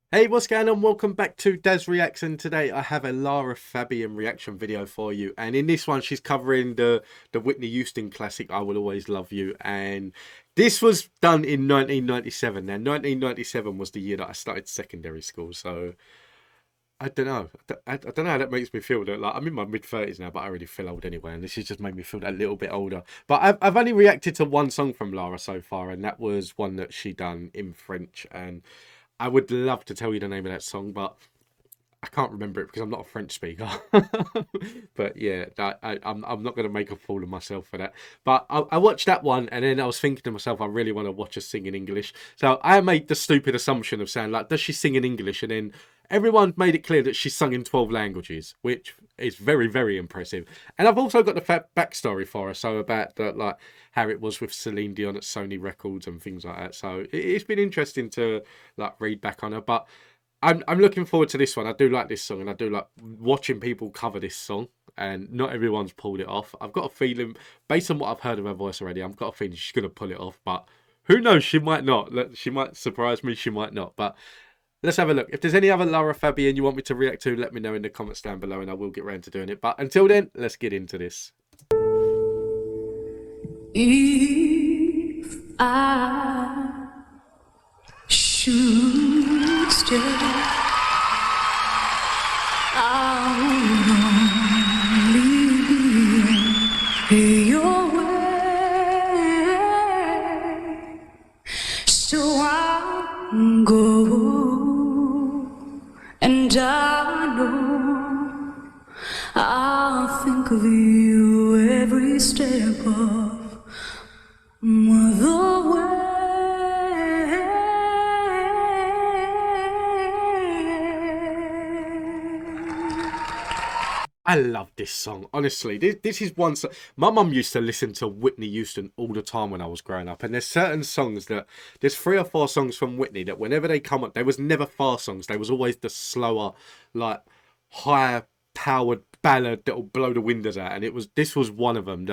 Hey, what's going on? Welcome back to Des Reacts, and today I have a Lara Fabian reaction video for you. And in this one, she's covering the Whitney Houston classic "I Will Always Love You." And this was done in 1997. Now, 1997 was the year that I started secondary school, so I don't know. I don't know how that makes me feel. That like I'm in my mid-30s now, but I already feel old anyway, and this has just made me feel a little bit older. But I've only reacted to one song from Lara so far, and that was one that she done in French. And I would love to tell you the name of that song, but I can't remember it because I'm not a French speaker. But yeah, I'm not going to make a fool of myself for that. But I watched that one, and then I was thinking to myself, I really want to watch her sing in English. So I made the stupid assumption of saying, like, does she sing in English? And then everyone made it clear that she's sung in 12 languages, which is very, very impressive. And I've also got the backstory for her, so about the, like, how it was with Celine Dion at Sony Records and things like that. So it's been interesting to like read back on her, but I'm looking forward to this one. I do like this song, and I do like watching people cover this song. And not everyone's pulled it off. I've got a feeling, based on what I've heard of her voice already, I've got a feeling she's gonna pull it off. But who knows? She might not. She might surprise me. She might not. But let's have a look. If there's any other Lara Fabian you want me to react to, let me know in the comments down below, and I will get round to doing it. But until then, let's get into this. If I should stay, I would only be your way. So I'll go, and I know I'll think of you every step of the way. I love this song. Honestly, this is one song. My mum used to listen to Whitney Houston all the time when I was growing up. And there's certain songs that, there's 3 or 4 songs from Whitney that whenever they come up, they was never fast songs. They was always the slower, like, higher powered ballad that'll blow the windows out. And this was one of them.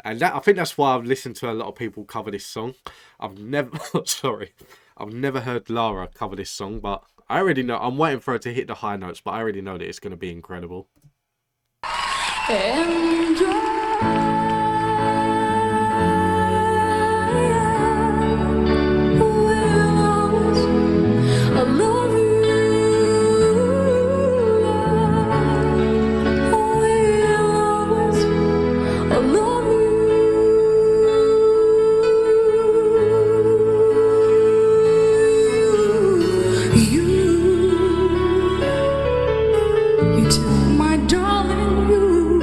I think that's why I've listened to a lot of people cover this song. I've never, sorry, I've never heard Lara cover this song, but I already know. I'm waiting for her to hit the high notes, but I already know that it's going to be incredible. And I love you, I love you, you took my darling, you.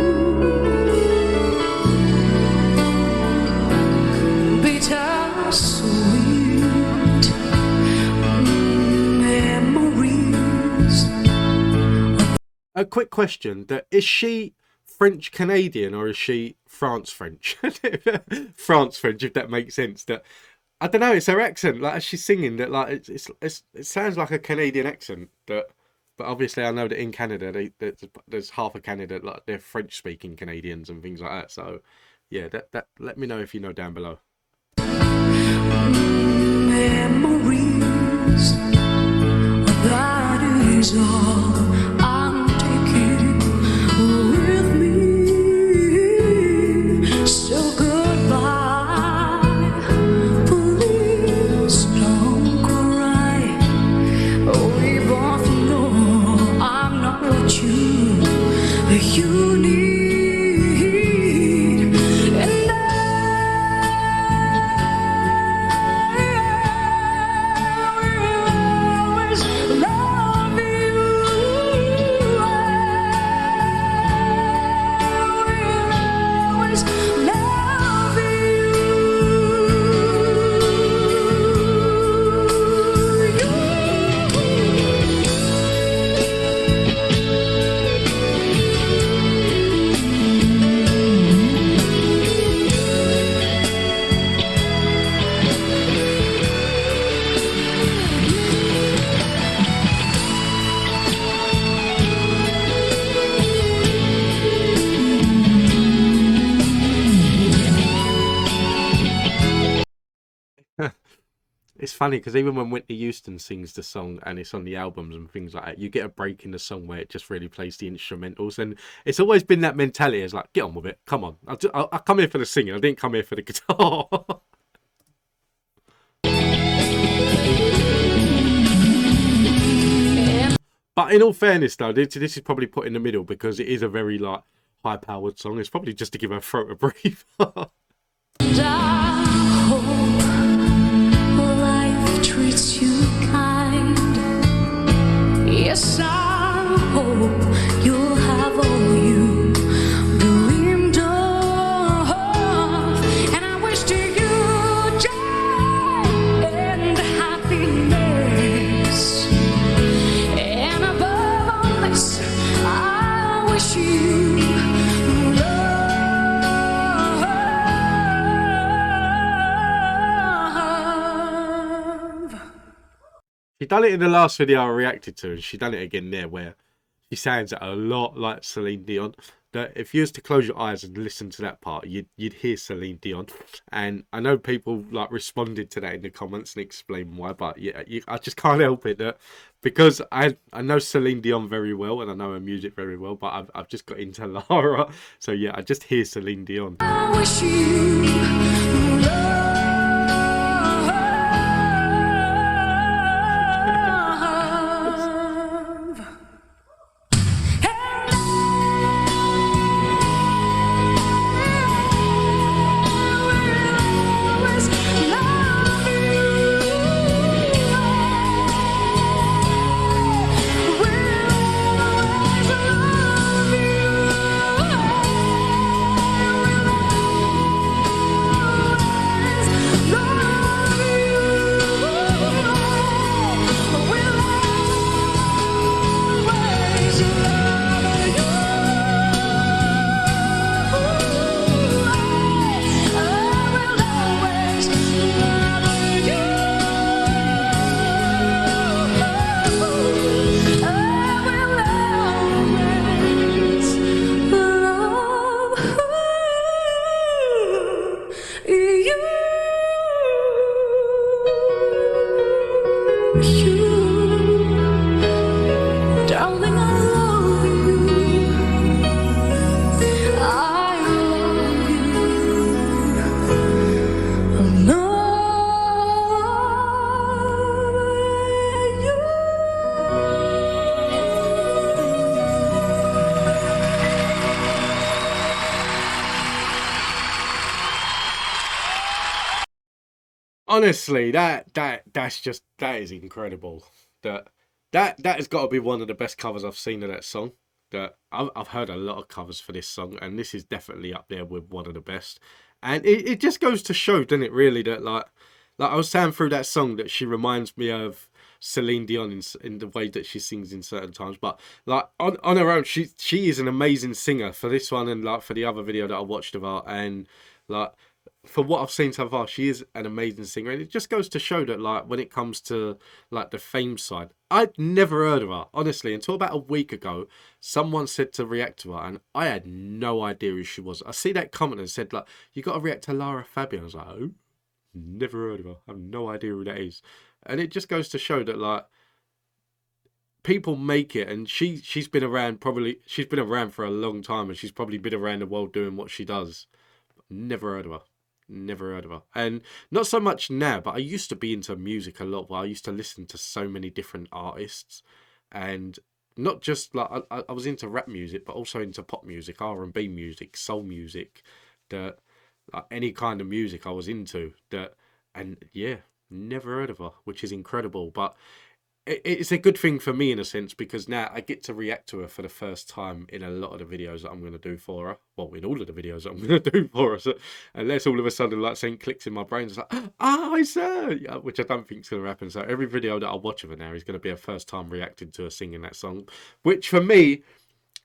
Sweet memories. A quick question: is she French Canadian or is she France French? France French, if that makes sense. That I don't know. It's her accent, like as she's singing. That like it sounds like a Canadian accent. But obviously I know that in Canada, there's half of Canada like they're French speaking Canadians and things like that. So yeah, that let me know if you know down below. Memories, that is all I'm taking with me. So goodbye, please don't cry. We both know I'm not what you need, and love you. funny because even when Whitney Houston sings the song and it's on the albums and things like that, you get a break in the song where it just really plays the instrumentals, and it's always been that mentality. It's like, get on with it, come on. I come here for the singing. I didn't come here for the guitar. But in all fairness, though, this is probably put in the middle because it is a very like high-powered song. It's probably just to give her throat a breather. And I hope life treats you kind. Yes, I hope you'll have all you dreamed of. And I wish to you joy and happiness. And above all this, I wish you She done it in the last video I reacted to, and she done it again there, where she sounds a lot like Celine Dion. That if you was to close your eyes and listen to that part, you'd hear Celine Dion. And I know people like responded to that in the comments and explained why, but yeah, I just can't help it that because I know Celine Dion very well and I know her music very well, but I've just got into Lara, so yeah, I just hear Celine Dion. I wish you love. Honestly, that is incredible. That has got to be one of the best covers I've seen of that song. That I've heard a lot of covers for this song, and this is definitely up there with one of the best. And it just goes to show, doesn't it, really, that like I was saying through that song that she reminds me of Celine Dion in the way that she sings in certain times. But like on her own, she is an amazing singer for this one and like for the other video that I watched of her, and like for what I've seen so far, she is an amazing singer, and it just goes to show that like when it comes to like the fame side, I'd never heard of her honestly until about a week ago. Someone said to react to her, and I had no idea who she was. I see that comment and said like, "You got to react to Lara Fabian." I was like, "Oh, never heard of her. I have no idea who that is." And it just goes to show that like people make it, and she's been around she's been around for a long time, and she's probably been around the world doing what she does. Never heard of her. Never heard of her. And not so much now, but I used to be into music a lot. I used to listen to so many different artists, and not just like I was into rap music, but also into pop music, R&B music, soul music, that like any kind of music I was into. That, and yeah, never heard of her, which is incredible. But it's a good thing for me in a sense, because now I get to react to her for the first time in a lot of the videos that I'm going to do for her. Well, in all of the videos that I'm going to do for her. So, unless all of a sudden like something clicks in my brain, it's like, I saw, yeah, which I don't think is going to happen. So every video that I watch of her now is going to be a first time reacting to her singing that song, which for me,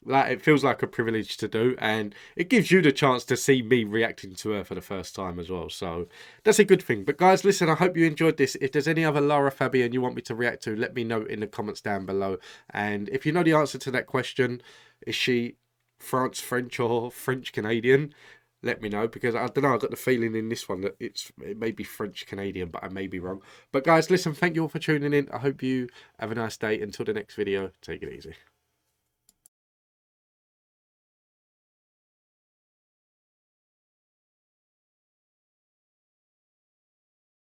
like, it feels like a privilege to do, and it gives you the chance to see me reacting to her for the first time as well. So that's a good thing. But guys, listen, I hope you enjoyed this. If there's any other Lara Fabian you want me to react to, let me know in the comments down below. And if you know the answer to that question, is she France French or French Canadian, let me know, because I don't know, I got the feeling in this one that it may be French Canadian, but I may be wrong. But guys, listen, thank you all for tuning in. I hope you have a nice day. Until the next video, take it easy.